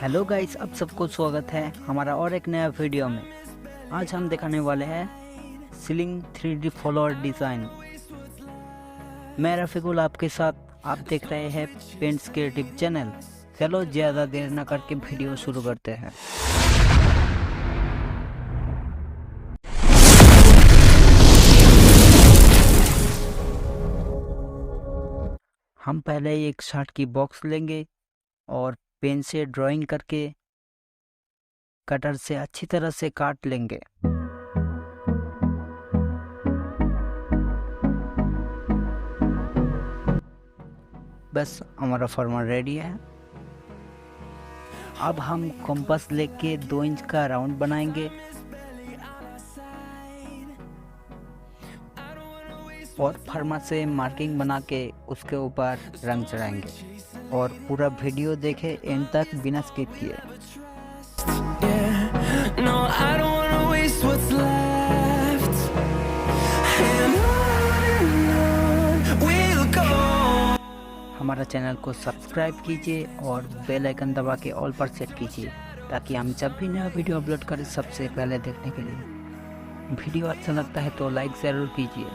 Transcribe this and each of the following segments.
Hello guys, आप सबको स्वागत है हमारा और एक नया वीडियो में। आज हम दिखाने वाले हैं सीलिंग 3D फ्लोर डिज़ाइन। मैं रफीकुल आपके साथ, आप देख रहे हैं पेंट्स क्रिएटिव चैनल। चलो ज़्यादा देर न करके वीडियो शुरू करते हैं। हम पहले एक शार्ट की बॉक्स लेंगे और पेन से ड्राइंग करके कटर से अच्छी तरह से काट लेंगे। बस हमारा फॉर्मूला रेडी है। अब हम कंपास लेके 2 इंच का राउंड बनाएंगे और फर्मा से मार्किंग बना के उसके ऊपर रंग चढ़ाएंगे। और पूरा वीडियो देखे एंड तक बिना स्किप किए। हमारा चैनल को सब्सक्राइब कीजिए और बेल आइकन दबा के ऑल पर सेट कीजिए ताकि हम जब भी नया वीडियो अपलोड करें सबसे पहले देखने के लिए। वीडियो अच्छा लगता है तो लाइक ज़रूर कीजिए।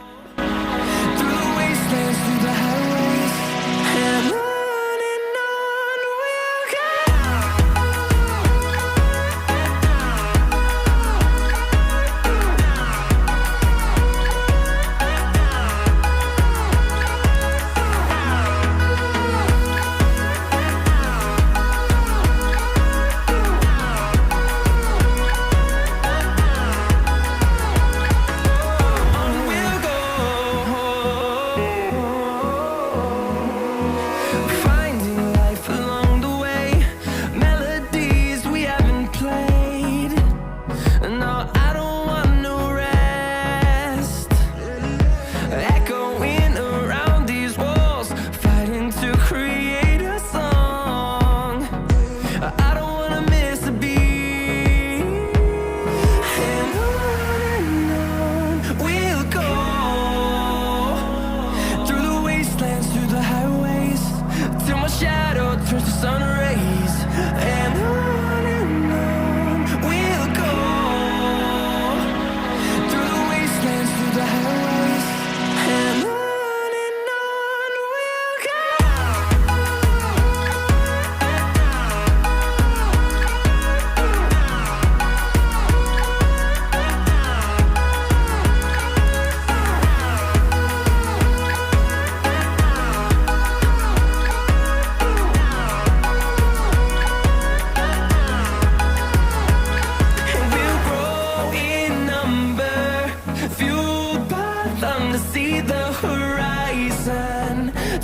See the horizon,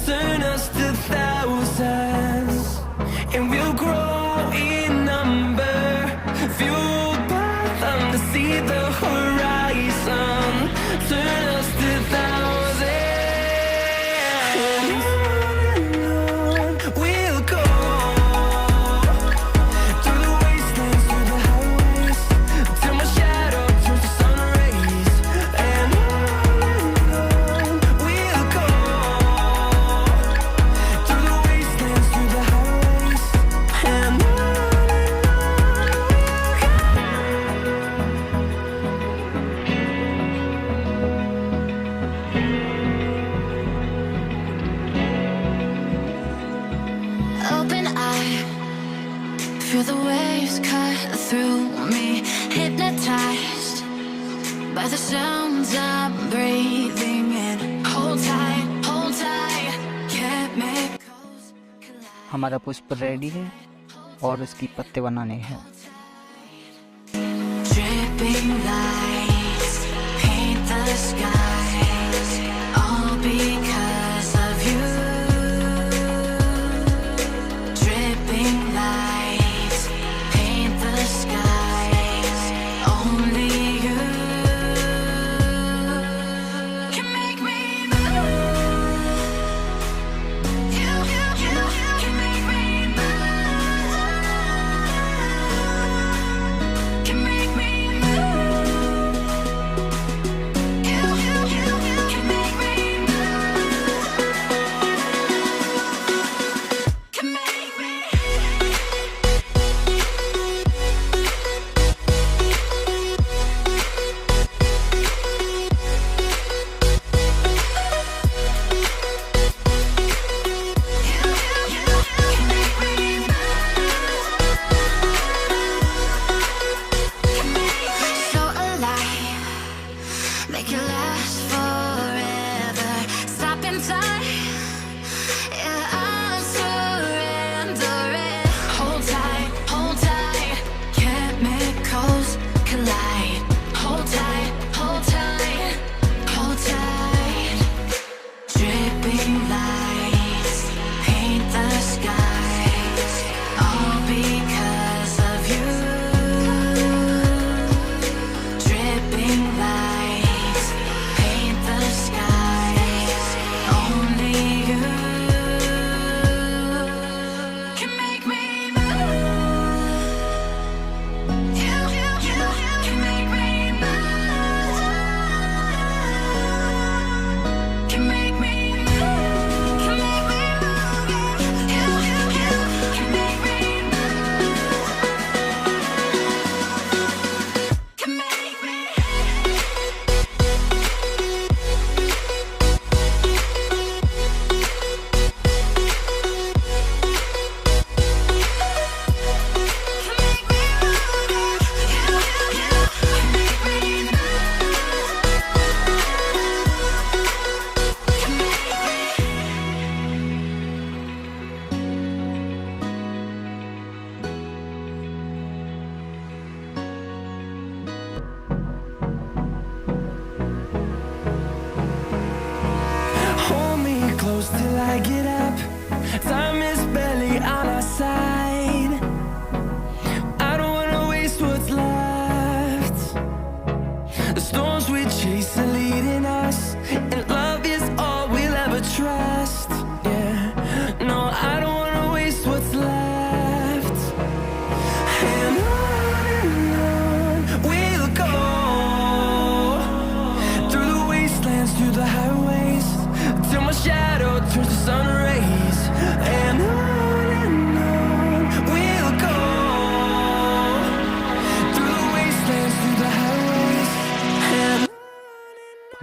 turn us to thousands, and we'll grow in number, fueled by them to see the horizon, turn us to thousands, and on we'll go, through the wastelands, through the highways, till my shadow turns to sun rays, and feel the waves cut through me, hypnotized by the sounds I'm breathing in. Hold tight, can't make close. हमारा पुष्प ready है और उसकी पत्ते बनाने हैं। Dripping lights paint the skies, all because of you. Dripping lights paint the skies, only you can make me move. You can make me move.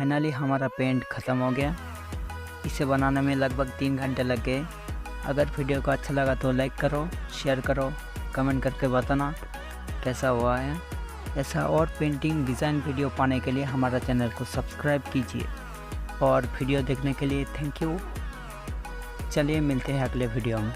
Finally हमारा paint ख़त्म हो गया। इसे बनाने में लगभग 3 घंटे लग गए। अगर वीडियो को अच्छा लगा तो लाइक करो, शेयर करो, कमेंट करके बताना कैसा हुआ है। ऐसा और पेंटिंग डिज़ाइन वीडियो पाने के लिए हमारा चैनल को सब्सक्राइब कीजिए और वीडियो देखने के लिए थैंक यू। चलिए मिलते हैं अगले वीडियो में।